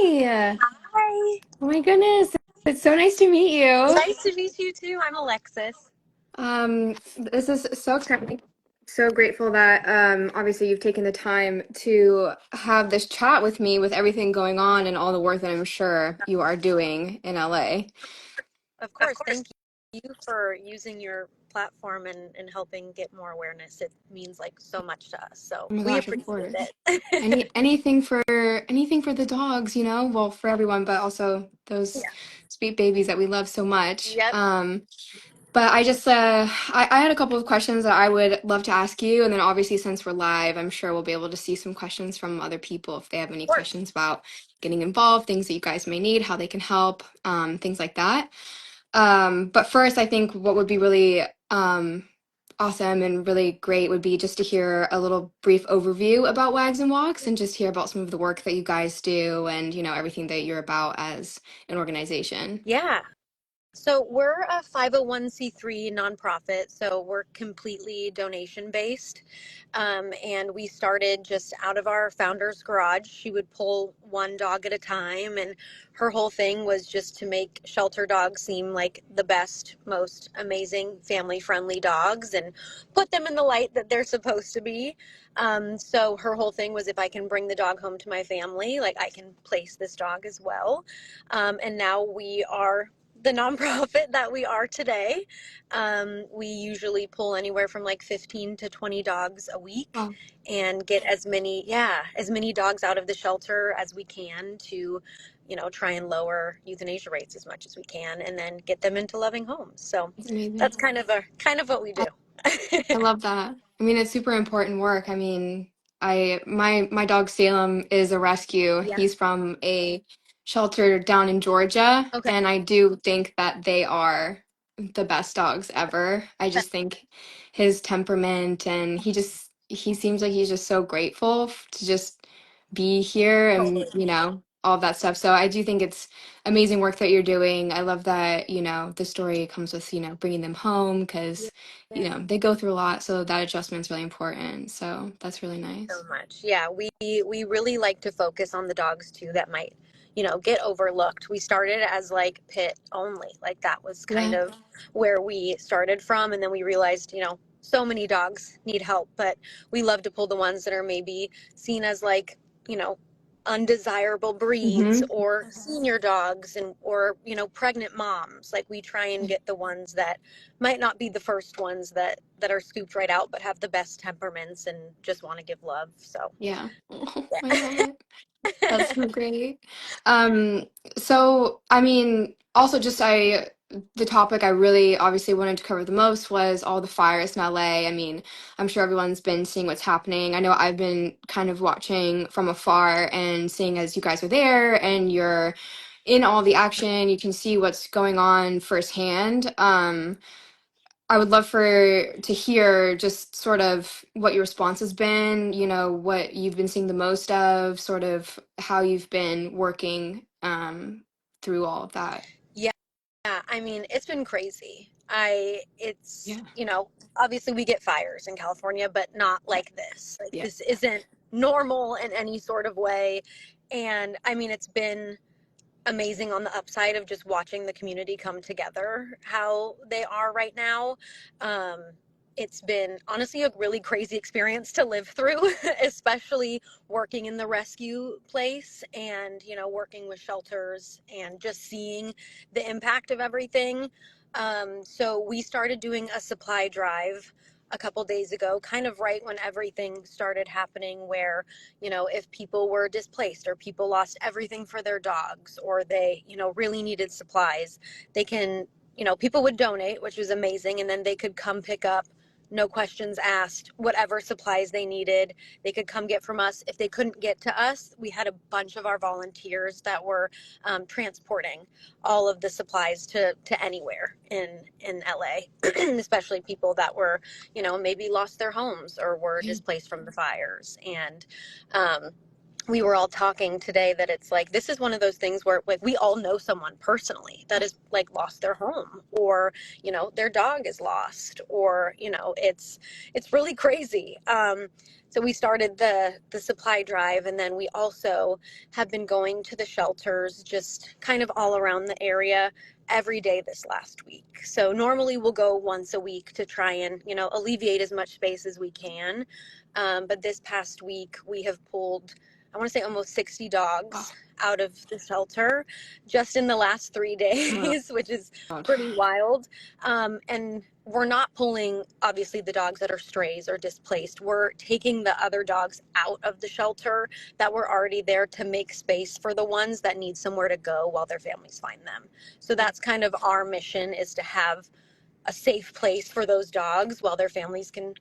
Hi. Hi. Oh my goodness. It's so nice to meet you. Nice to meet you too. I'm Alexis. This is so exciting. So grateful that obviously you've taken the time to have this chat with me with everything going on and all the work that I'm sure you are doing in LA. Of course, thank you for using your platform and helping get more awareness. It means like so much to us. So Oh my we gosh, of appreciate course. it. Anything for the dogs, well, for everyone, but also those Yeah. sweet babies that we love so much. Yep. But I had a couple of questions that I would love to ask you. And then obviously, since we're live, I'm sure we'll be able to see some questions from other people if they have any Of course. questions about getting involved, things that you guys may need, how they can help, things like that. But first, I think what would be really awesome and really great would be just to hear a little brief overview about Wags and Walks and just hear about some of the work that you guys do and, everything that you're about as an organization. Yeah. So we're a 501c3 nonprofit, so we're completely donation based. And we started just out of our founder's garage. She would pull one dog at a time, and her whole thing was just to make shelter dogs seem like the best, most amazing, family friendly dogs and put them in the light that they're supposed to be. So her whole thing was if I can bring the dog home to my family, like I can place this dog as well. And now we are the nonprofit that we are today. We usually pull anywhere from like 15 to 20 dogs a week Wow. and get as many dogs out of the shelter as we can to, try and lower euthanasia rates as much as we can and then get them into loving homes. So That's amazing. that's kind of what we do. I love that. I mean, it's super important work. I mean, my dog Salem is a rescue. Yeah. He's from a shelter down in Georgia, Okay. and I do think that they are the best dogs ever. I just think his temperament and he seems like he's just so grateful to just be here and, Totally. all of that stuff. So I do think it's amazing work that you're doing. I love that, the story comes with, bringing them home because Yeah. they go through a lot, so that adjustment's really important. So that's really So nice. much. Yeah, we really like to focus on the dogs too that might, get overlooked. We started as like pit only. Like that was kind Yeah. of where we started from, and then we realized, so many dogs need help, but we love to pull the ones that are maybe seen as like, you know, undesirable breeds Hmm. or senior dogs and or, pregnant moms. Like we try and get the ones that might not be the first ones that are scooped right out but have the best temperaments and just want to give love. So Yeah. Oh, I love yeah. it. That's so great. Um, so I mean, also just the topic I really obviously wanted to cover the most was all the fires in LA. I mean, I'm sure everyone's been seeing what's happening. I know I've been kind of watching from afar and seeing as you guys are there and you're in all the action, you can see what's going on firsthand. I would love to hear just sort of what your response has been, what you've been seeing the most of, sort of how you've been working through all of that. Yeah, I mean, it's been crazy. I it's, Yeah. obviously we get fires in California, but not like this. Like Yeah. this isn't normal in any sort of way. And I mean, it's been amazing on the upside of just watching the community come together how they are right now. um, it's been honestly a really crazy experience to live through, especially working in the rescue place and working with shelters and just seeing the impact of everything. So we started doing a supply drive a couple days ago, kind of right when everything started happening, where if people were displaced or people lost everything for their dogs or they, really needed supplies, they can, people would donate, which was amazing. And then they could come pick up, no questions asked, whatever supplies they needed, they could come get from us. If they couldn't get to us, we had a bunch of our volunteers that were transporting all of the supplies to anywhere in LA, especially people that were, maybe lost their homes or were Yeah. displaced from the fires. And um, we were all talking today that it's like this is one of those things where like we all know someone personally that has like lost their home, or their dog is lost, or it's really crazy. So we started the supply drive, and then we also have been going to the shelters just kind of all around the area every day this last week. So normally we'll go once a week to try and alleviate as much space as we can. But this past week we have pulled, I want to say, almost 60 Oh, dogs out of the shelter just in the last 3 oh my days, which is God. pretty wild. And we're not pulling, obviously, the dogs that are strays or displaced. We're taking the other dogs out of the shelter that were already there to make space for the ones that need somewhere to go while their families find them. So that's kind of our mission, is to have a safe place for those dogs while their families can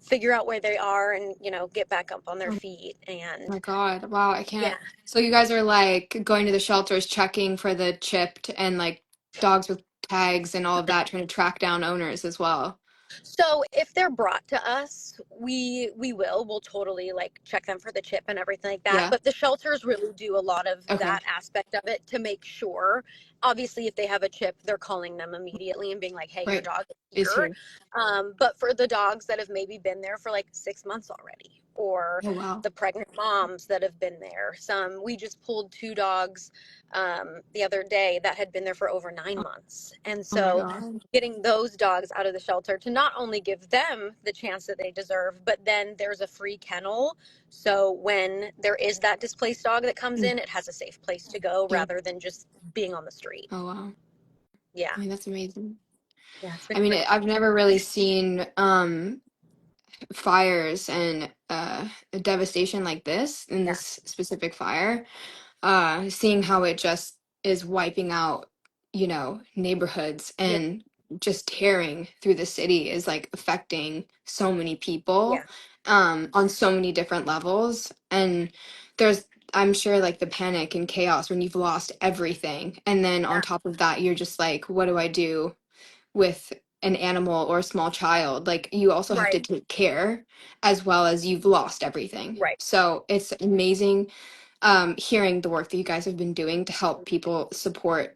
figure out where they are and get back up on their Oh feet. And my God. Wow, I yeah. can't. So you guys are like going to the shelters, checking for the chipped and like dogs with tags and all of that, trying to track down owners as well. So if they're brought to us, we'll totally like check them for the chip and everything like that. Yeah. But the shelters really do a lot of Okay. that aspect of it to make sure. Obviously, if they have a chip, they're calling them immediately and being like, "Hey, your Right. dog is Is here." here. But for the dogs that have maybe been there for like 6 months already, or Oh wow. the pregnant moms that have been there, we just pulled two dogs the other day that had been there for over 9 months, and Oh my so God. getting those dogs out of the shelter to not only give them the chance that they deserve, but then there's a free kennel. So when there is that displaced dog that comes Mm. in, it has a safe place to go Yeah. rather than just being on the street. Oh wow. Yeah. I mean, that's amazing. Yeah. It's I been mean, great. I've never really seen fires and devastation like this in Yeah. this specific fire. Seeing how it just is wiping out, neighborhoods Yeah. and just tearing through the city is like affecting so many people Yeah. on so many different levels. And there's, I'm sure, like the panic and chaos when you've lost everything. And then on Yeah. top of that, you're just like, what do I do with an animal or a small child? Like you also have to Right. take care as well as you've lost everything. Right. So it's amazing hearing the work that you guys have been doing to help people support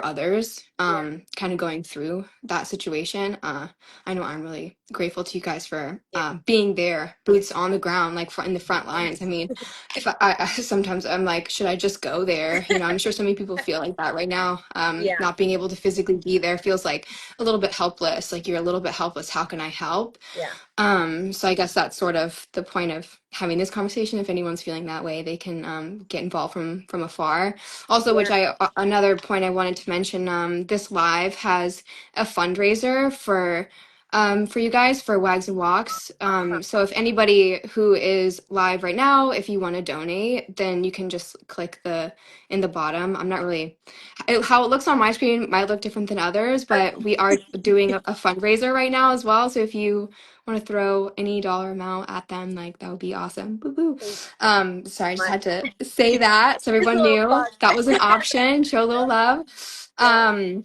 others Yeah. kind of going through that situation. I know I'm really grateful to you guys for Yeah. being there, boots on the ground, like in the front lines. I mean, if I sometimes I'm like, should I just go there? I'm sure so many people feel like that right now. Yeah. Not being able to physically be there feels like a little bit helpless, like you're a little bit helpless. How can I help? Yeah. So I guess that's sort of the point of having this conversation. If anyone's feeling that way, they can get involved from afar. Also, which Yeah. another point I wanted to mention, this live has a fundraiser for you guys for Wags and Walks. Awesome. So if anybody who is live right now, if you want to donate, then you can just click the in the bottom. I'm not really how it looks on my screen might look different than others, but we are doing a fundraiser right now as well. So if you want to throw any dollar amount at them, like that would be awesome. Boo boo. Thank you Sorry, I so just much. had to say that so Just a everyone little knew plug. that was an option. Show a little love. Yeah.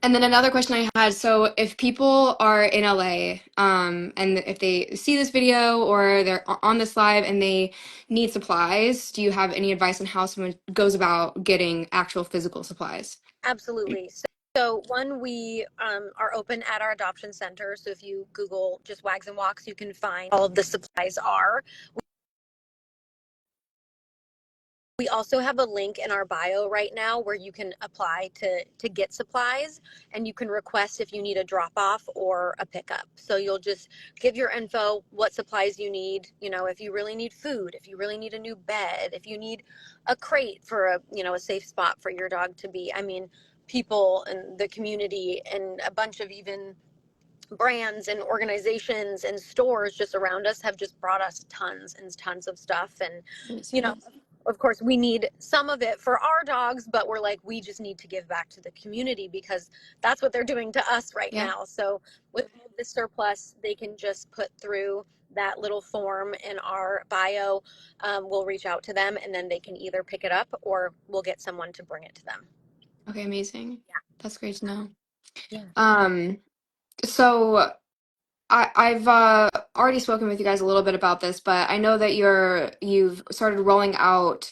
And then another question I had, so if people are in LA, and if they see this video or they're on this live and they need supplies, do you have any advice on how someone goes about getting actual physical supplies? Absolutely. So one, we are open at our adoption center. So if you Google just Wags and Walks, you can find all of the supplies are. We also have a link in our bio right now where you can apply to get supplies, and you can request if you need a drop off or a pickup. So you'll just give your info, what supplies you need, if you really need food, if you really need a new bed, if you need a crate for a safe spot for your dog to be. I mean, people in the community and a bunch of even brands and organizations and stores just around us have just brought us tons and tons of stuff. And you know Amazing. of course we need some of it for our dogs, but we're like, we just need to give back to the community because that's what they're doing to us right Yeah. now. So with the surplus, they can just put through that little form in our bio. We'll reach out to them, and then they can either pick it up or we'll get someone to bring it to them. Okay, amazing. That's great to know. Yeah. Um, so I've already spoken with you guys a little bit about this, but I know that you've started rolling out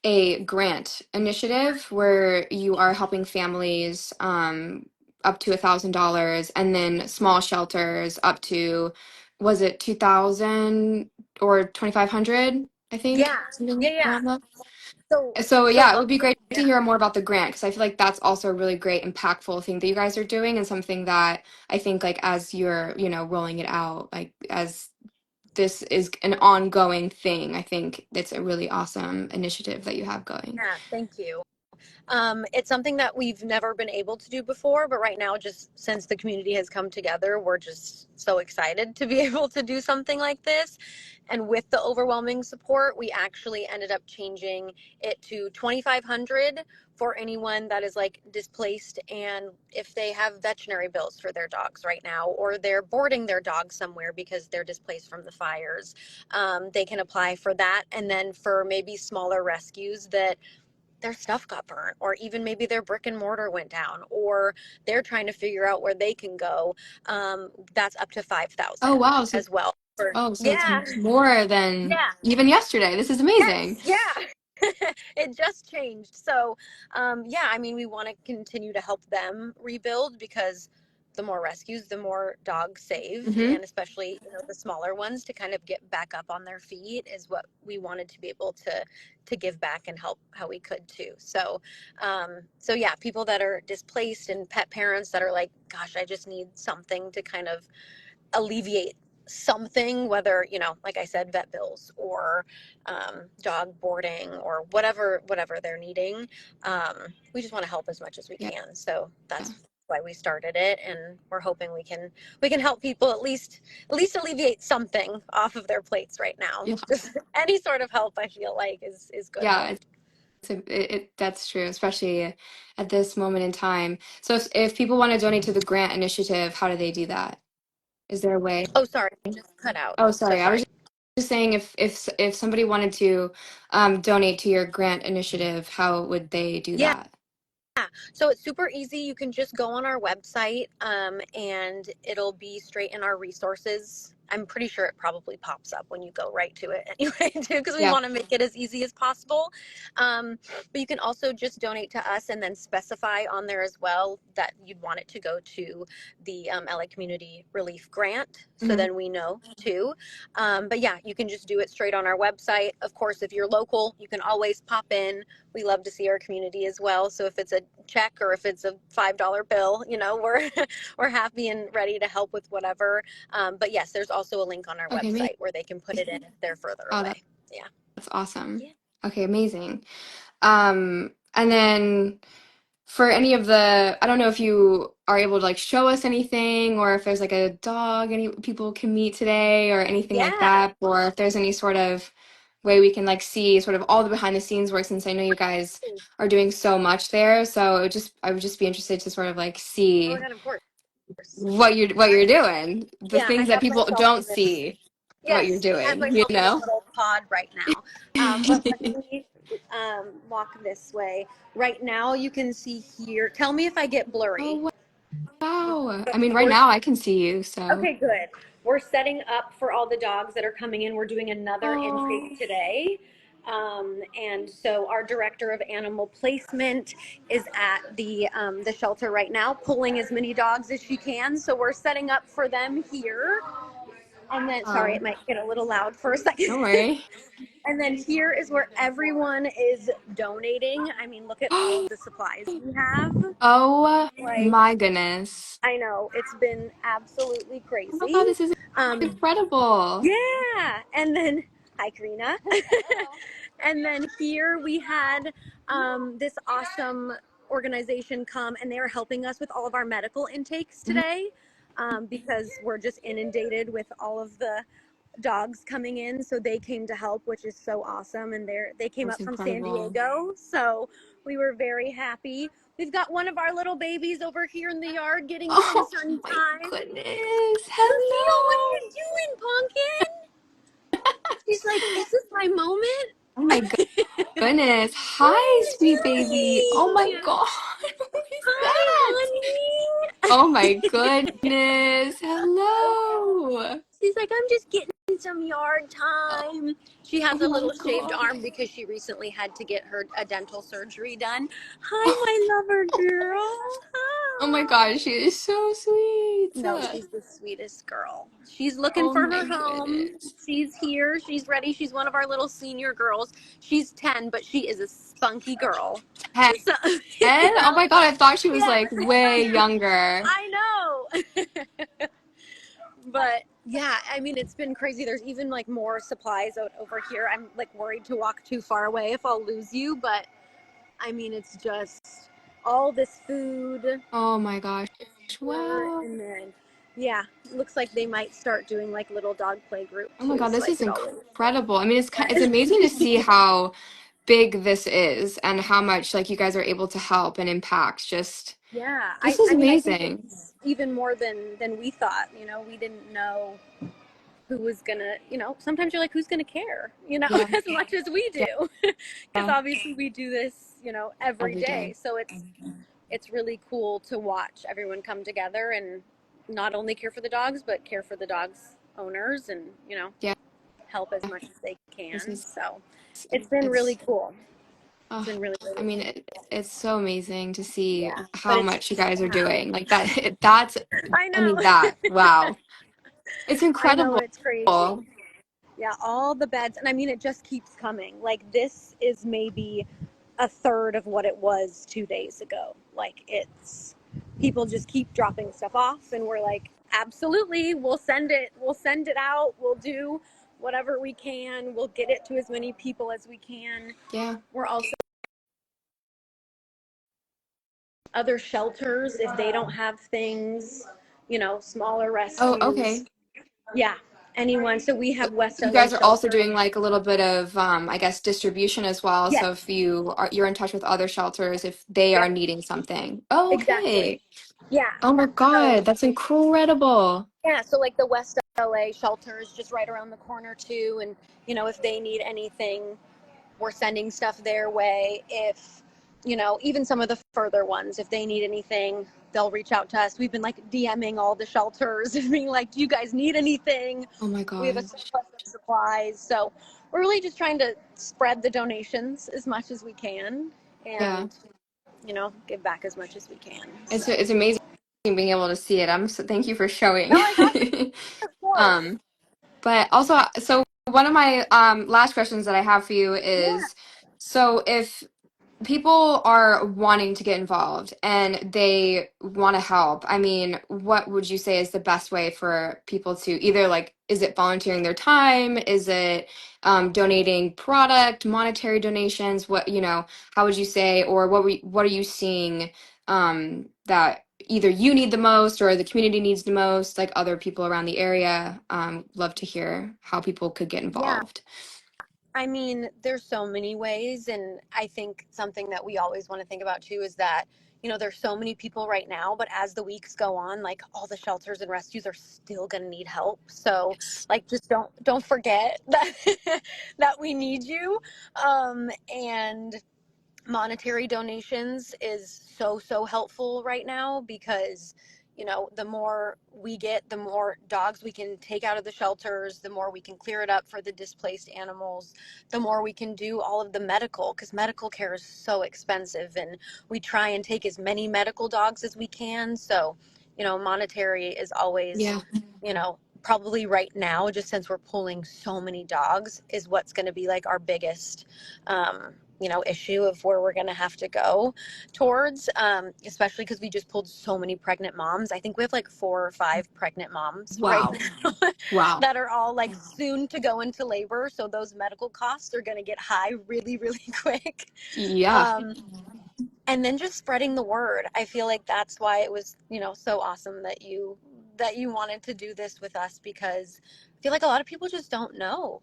a grant initiative where you are helping families up to $1,000, and then small shelters up to, was it 2,000 or 2,500? I think Yeah, yeah, something yeah. around that. So, So so yeah, it those, would be great to yeah, hear more about the grant because I feel like that's also a really great, impactful thing that you guys are doing, and something that I think like as you're, rolling it out, like as this is an ongoing thing, I think it's a really awesome initiative that you have going. yeah. Thank you. It's something that we've never been able to do before, but right now, just since the community has come together, we're just so excited to be able to do something like this. And with the overwhelming support, we actually ended up changing it to 2,500 for anyone that is like displaced and if they have veterinary bills for their dogs right now, or they're boarding their dogs somewhere because they're displaced from the fires, they can apply for that. And then for maybe smaller rescues that their stuff got burnt, or even maybe their brick and mortar went down, or they're trying to figure out where they can go, that's up to Oh 5,000 wow, as well. so it's Yeah, more than yeah, even yesterday. This is yes, amazing. yeah. It just changed. So, yeah, I mean, we want to continue to help them rebuild because the more rescues, the more dogs saved, Hmm. and especially the smaller ones to kind of get back up on their feet is what we wanted to be able to give back and help how we could too. So, so yeah, people that are displaced and pet parents that are like, gosh, I just need something to kind of alleviate something, whether like I said, vet bills or dog boarding or whatever they're needing. We just want to help as much as we Yeah, can, so that's why we started it, and we're hoping we can help people at least alleviate something off of their plates right now. yeah, Just any sort of help I feel like is good yeah. help. That's true, especially at this moment in time. So if people want to donate to the grant initiative, how do they do that? Is there a way? Oh, sorry, just cut out, Oh, so sorry. I was sorry. just saying if somebody wanted to donate to your grant initiative, how would they do Yeah. that? Yeah, so it's super easy. You can just go on our website, and it'll be straight in our resources. I'm pretty sure it probably pops up when you go right to it anyway, too, because we Yeah. want to make it as easy as possible. But you can also just donate to us and then specify on there as well that you'd want it to go to the LA Community Relief Grant. So Hmm. then we know too. But yeah, you can just do it straight on our website. Of course, if you're local, you can always pop in. We love to see our community as well. So if it's a check or if it's a $5 bill, we're we're happy and ready to help with whatever. But yes, there's also a link on our Okay, amazing. website where they can put it in if they're further Oh, away. Yeah. that's awesome. Yeah. Okay, amazing. And then for any of the, I don't know if you are able to like show us anything, or if there's like a dog any people can meet today or anything like Yeah. that, or if there's any sort of way we can like see sort of all the behind the scenes work, since I know you guys are doing so much there. So I would just be interested to sort of like Oh my see God, of course. what you're doing, the Yeah, I things that have people myself in don't this. see what you're Yes, I have doing, you myself in this know? little pod right now. But let me walk this way. Right now, you can see here. Tell me if I get blurry. Oh wow. I mean, right We're now I can see you, so. Okay, good. We're setting up for all the dogs that are coming in. We're doing another Oh, intake today. And so our director of animal placement is at the shelter right now, pulling as many dogs as she can. So we're setting up for them here. And then, sorry, it might get a little loud for a second. don't worry. And then here is where everyone is donating. I mean, look at all of the supplies we have. Oh Like, my goodness. I know it's been absolutely Oh my God, crazy. this is Um, incredible. Yeah. And then, hi, Karina. And then here we had this awesome organization come, and they are helping us with all of our medical intakes Mhm. today, because we're just inundated with all of the dogs coming in. So they came to help, which is so awesome. And they came That's up from San incredible. Diego. So we were very happy. We've got one of our little babies over here in the yard getting some Oh my sunshine. goodness. Sophia, what are Hello. you doing, Pumpkin? She's like, is this my moment? Oh my goodness. What are Hi, you sweet baby. Oh my doing? God. Who is Hi, that? honey. Oh my goodness. Hello. like, I'm just getting some yard time. She Oh has a my little shaved God. arm because she recently had to get a dental surgery done. Hi, my lover girl. Oh my Hi. God, she is so sweet. No, she's the sweetest girl. She's looking Oh for my her home. goodness. She's here. She's ready. She's one of our little senior girls. She's 10, but she is a spunky girl. 10? So, Oh my God, I thought she was yeah, like way younger. I know. But yeah, I mean, it's been crazy. There's even like more supplies over here. I'm like worried to walk too far away if I'll lose you, but I mean, it's just all this food Oh my gosh. here, Wow. and then yeah, looks like they might start doing like little dog play group Oh my too. God, So this I is could always. incredible. I mean, it's amazing to see how big this is and how much like you guys are able to help and impact. Just Yeah, this is I mean, I think amazing. it's even more than we thought. You know, we didn't know who was gonna. You know, sometimes you're like, who's gonna care? You know, Yeah, as much as we yeah, do, because yeah, obviously we do this. You know, every every day. day. So it's really cool to watch everyone come together and not only care for the dogs, but care for the dogs' owners, and Yeah, help as much as they this can. is So it's been really it's cool. It's oh, been really, I really mean cool. it's so amazing to see Yeah. But how it's, much you guys are yeah. doing. Like that that's I I mean know. that. Wow. It's I know, incredible. it's crazy. Yeah, all the beds. And I mean, it just keeps coming. Like, this is maybe a third of what it was 2 days ago. Like, it's people just keep dropping stuff off, and we're like, absolutely, we'll send it out, we'll do whatever we can, we'll get it to as many people as we can. Yeah. We're also other shelters if they don't have things, smaller Oh, rescues. okay. Yeah, anyone. So we So have West you LA guys are also shelter. doing like a little bit of I guess distribution as well. Yes. So if you're in touch with other shelters if they are Yep. needing something. Oh, Exactly. okay. Yeah. Oh my So God, that's incredible. yeah, so like the West LA shelter is just right around the corner too, and if they need anything, we're sending stuff their way. If even some of the further ones, if they need anything, they'll reach out to us. We've been like DMing all the shelters and being like, "Do you guys need anything? Oh my We have a gosh. surplus of supplies." So we're really just trying to spread the donations as much as we can, Yeah. and give back as much as we can. So It's amazing being able to see it. I'm so thank you for showing. no, I got of course. Um, but also, so one of my last questions that I have for you Yeah. is, so if people are wanting to get involved and they want to help, I mean, what would you say is the best way for people to either like, is it volunteering their time? Is it donating product, monetary donations? How would you say, or what are you seeing that either you need the most or the community needs the most, like other people around the area? Love to hear how people could get Yeah. involved. I mean, there's so many ways, and I think something that we always want to think about too is that, there's so many people right now, but as the weeks go on, like all the shelters and rescues are still going to need help. So, Yes. like, just don't forget that that we need you. And monetary donations is so helpful right now because the more we get, the more dogs we can take out of the shelters, the more we can clear it up for the displaced animals, the more we can do all of the medical, because medical care is so expensive, and we try and take as many medical dogs as we can. So monetary is always Yeah. probably right now, just since we're pulling so many dogs, is what's going to be like our biggest issue of where we're going to have to go towards, especially because we just pulled so many pregnant moms. I think we have like 4 or 5 pregnant moms right Wow. now Wow. that are all like soon to go into labor. So those medical costs are going to get high really, really quick. Yeah. Um, and then just spreading the word. I feel like that's why it was so awesome that you wanted to do this with us, because I feel like a lot of people just don't know.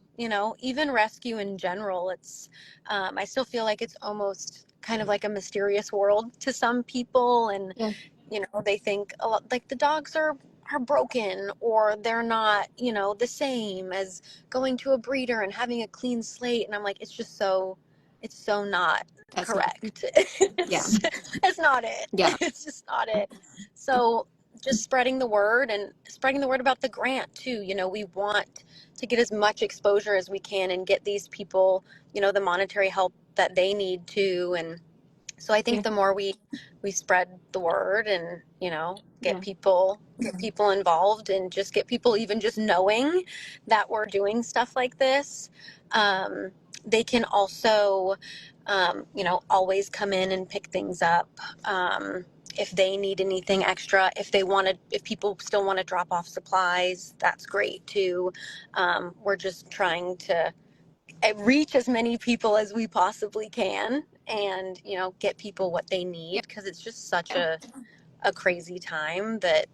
Even rescue in general, it's I still feel like it's almost kind of like a mysterious world to some people, and Yeah. they think a lot like the dogs are broken, or they're not the same as going to a breeder and having a clean slate. And I'm like, it's so not That's not. correct. Yeah. it's not it. Yeah. It's just not it. So just spreading the word and spreading the word about the grant too. You know, we want to get as much exposure as we can and get these people, you know, the monetary help that they need too. And so I think Yeah. the more we spread the word and, you know, Yeah. get people involved and just get people even just knowing that we're doing stuff like this, um, they can also, you know, always come in and pick things up. If they need anything extra, if people still want to drop off supplies, that's great too. We're just trying to reach as many people as we possibly can and, you know, get people what they Yeah. need because it's just such a crazy time that,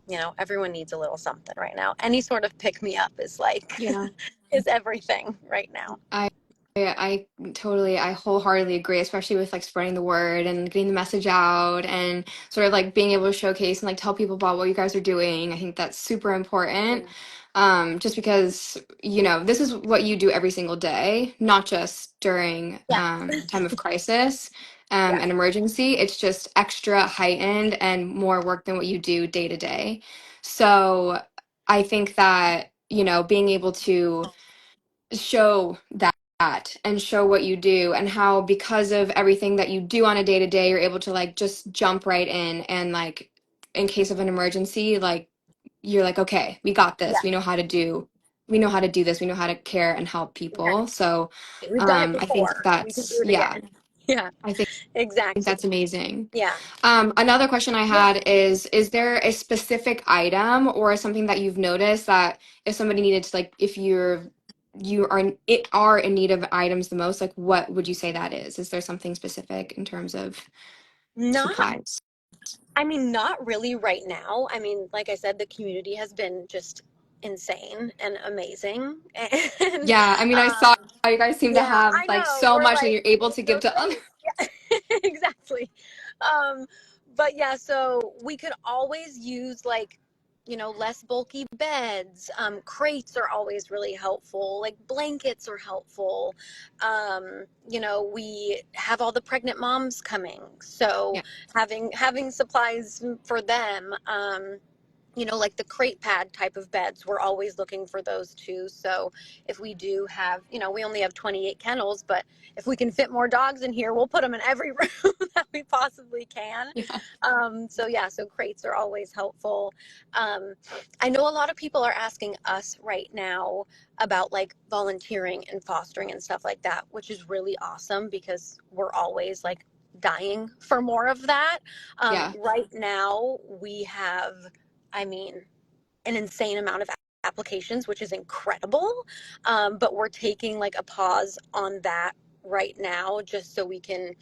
you know, everyone needs a little something right now. Any sort of pick me up is like Yeah. is everything right now. I I totally, I wholeheartedly agree, especially with like spreading the word and getting the message out and sort of like being able to showcase and like tell people about what you guys are doing. I think that's super important. Yeah. Just because, you know, this is what you do every single day, not just during Yeah. time of crisis Yeah. and emergency. It's just extra heightened and more work than what you do day to day. So I think that, you know, being able to show that and show what you do and how because of everything that you do on a day to day you're able to like just jump right in and like in case of an emergency like you're like okay we got this Yeah. we know how to do this we know how to care and help people Exactly. so We've done it I think before. We can that's do it yeah again. Yeah. I think Exactly. that's amazing. Yeah. Another question I Yeah. had is there a specific item or something that you've noticed that if somebody needed to like if you are in need of items the most, like what would you say that is? Is there something specific in terms of Not supplies? I mean, not really right now. I mean, like I said, the community has been just insane and amazing. And Yeah, I mean I saw you guys seem to yeah, have I like know. so We're much that like, you're able to give no to others. thanks. Yeah, exactly. Um, but yeah, so we could always use like, you know, less bulky beds. Crates are always really helpful. Like blankets are helpful. You know, we have all the pregnant moms coming, so Yeah, having supplies for them. You know, like the crate pad type of beds, we're always looking for those too. So if we do have, you know, we only have 28 kennels, but if we can fit more dogs in here, we'll put them in every room that we possibly can. yeah, So yeah, so crates are always helpful. Um, I know a lot of people are asking us right now about like volunteering and fostering and stuff like that, which is really awesome because we're always like dying for more of that. yeah, Right now, we have, I mean, an insane amount of applications, which is incredible. But we're taking like a pause on that right now just so we can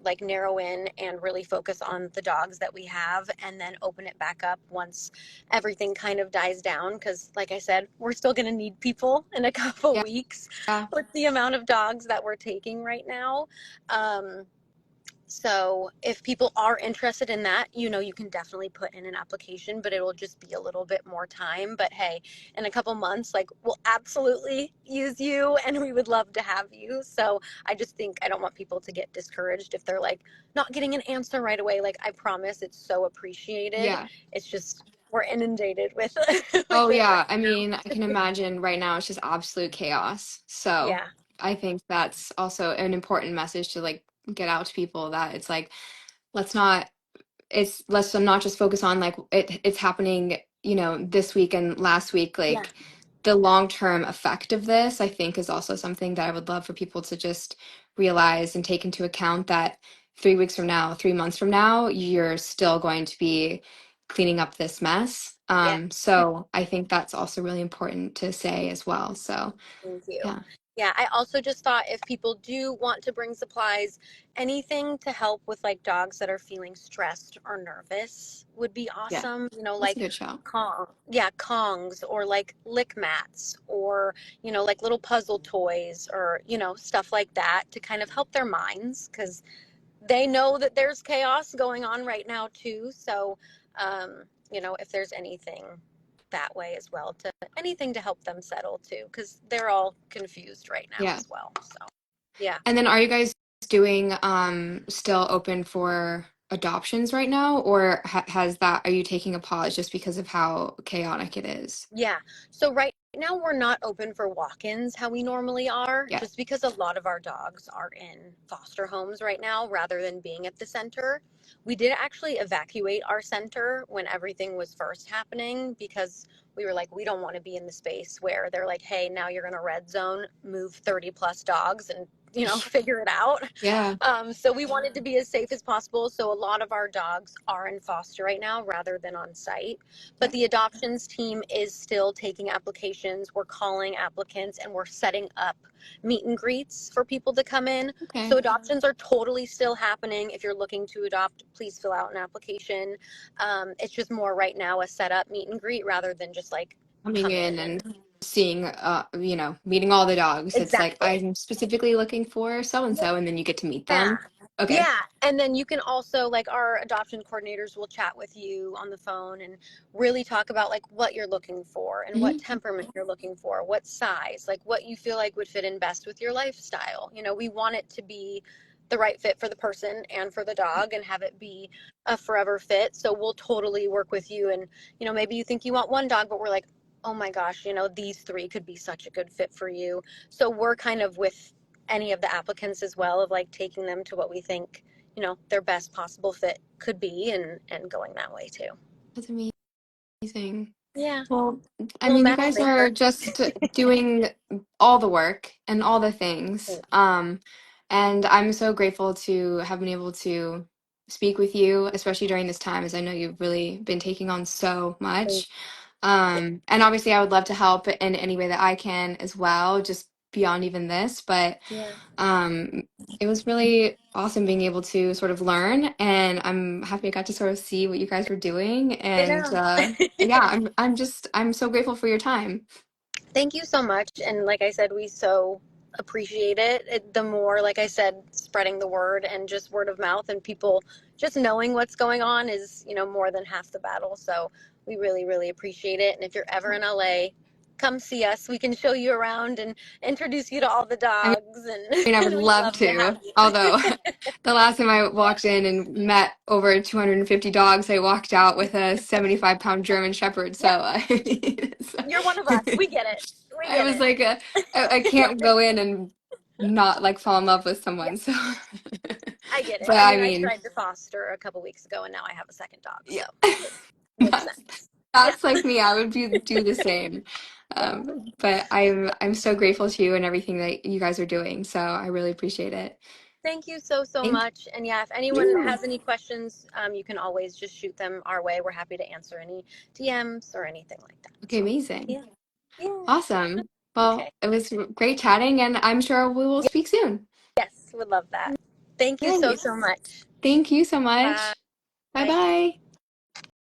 like narrow in and really focus on the dogs that we have and then open it back up once everything kind of dies down because like I said we're still going to need people in a couple yeah, weeks yeah, with the amount of dogs that we're taking right now. um, so if people are interested in that, you know, you can definitely put in an application, but it will just be a little bit more time. But hey, in a couple months, like we'll absolutely use you and we would love to have you. So I just think I don't want people to get discouraged if they're like not getting an answer right away. Like I promise it's so appreciated. yeah. It's just we're inundated with Oh with it yeah, right I mean, I now. can imagine right now it's just absolute chaos. So Yeah. I think that's also an important message to like get out to people that it's like let's not let's not just focus on like it's happening, you know, this week and last week. Yeah. Like the long-term effect of this, I think, is also something that I would love for people to just realize and take into account that 3 weeks from now, 3 months from now, you're still going to be cleaning up this mess. Yeah. So I think that's also really important to say as well. So Thank you. yeah, Yeah, I also just thought if people do want to bring supplies, anything to help with like dogs that are feeling stressed or nervous would be yeah, awesome. You know, that's a like good shout. Kongs or like lick mats or, you know, like little puzzle toys or, you know, stuff like that to kind of help their minds because they know that there's chaos going on right now too. So, you know, if there's anything that way as well, to anything to help them settle too, because they're all confused right now Yeah. as well. So, yeah. And then are you guys doing still open for adoptions right now, or has that, are you taking a pause just because of how chaotic it is? Yeah. So right now we're not open for walk-ins how we normally are, Yeah. just because a lot of our dogs are in foster homes right now rather than being at the center. We did actually evacuate our center when everything was first happening because we were like, we don't want to be in the space where they're like, hey, now you're in a red zone, move 30 plus dogs and figure it out. Yeah. So we wanted to be as safe as possible. So a lot of our dogs are in foster right now rather than on site. But Yeah. the adoptions team is still taking applications. We're calling applicants and we're setting up meet and greets for people to come in. So Okay. adoptions are totally still happening. If you're looking to adopt, please fill out an application. It's just more right now a setup meet and greet rather than just like Coming come in in and and seeing, meeting all the dogs. It's like, exactly. I'm specifically looking for so and so, and then you get to meet Yeah. them. Okay. Yeah. And then you can also, like, our adoption coordinators will chat with you on the phone and really talk about, like, what you're looking for and what Hmm. temperament you're looking for, what size, like, what you feel like would fit in best with your lifestyle. We want it to be the right fit for the person and for the dog and have it be a forever fit. So we'll totally work with you. And, maybe you think you want one dog, but we're like, oh my gosh, these three could be such a good fit for you. So we're kind of with any of the applicants as well of like taking them to what we think their best possible fit could be and going that way too. That's amazing. Yeah. Well, I Little mean, you guys are matchmaker. just doing all the work and all the things. Thank you. And I'm so grateful to have been able to speak with you, especially during this time, as I know you've really been taking on so Thank much. And obviously, I would love to help in any way that I can as well, just beyond even this. But you. Yeah. um, it was really awesome being able to sort of learn, and I'm happy I got to sort of see what you guys were doing. I And know. yeah, I'm so grateful for your time. Thank you so much. And like I said, we so appreciate it. The more, like I said, spreading the word and just word of mouth and people just knowing what's going on is, more than half the battle. So we really, really appreciate it. And if you're ever in LA, come see us. We can show you around and introduce you to all the I dogs mean, I and would we'd love love to have to. you. Although the last time I walked in and met over 250 dogs, I walked out with a 75-pound German Shepherd. So, Yep. so You're one of us. We get it. We I get was it. like, I can't go in and not like fall in love with Yeah, someone. So, I get it. but I I mean, I mean, tried to foster a couple weeks ago and now I have a second dog. yeah, So it makes that's sense. Yeah. that's like me. I would do the same. Yeah. But I'm so grateful to you and everything that you guys are doing. So I really appreciate it. Thank you so, so Thank much. And yeah, if anyone you. has any questions, you can always just shoot them our way. We're happy to answer any DMs or anything like that. Okay, So amazing. yeah. Yeah. Awesome. Well, Okay. it was great chatting, and I'm sure we will speak soon. Yes, would love that. Thank you so, Yay. so much. Thank you so Bye. much. Bye bye.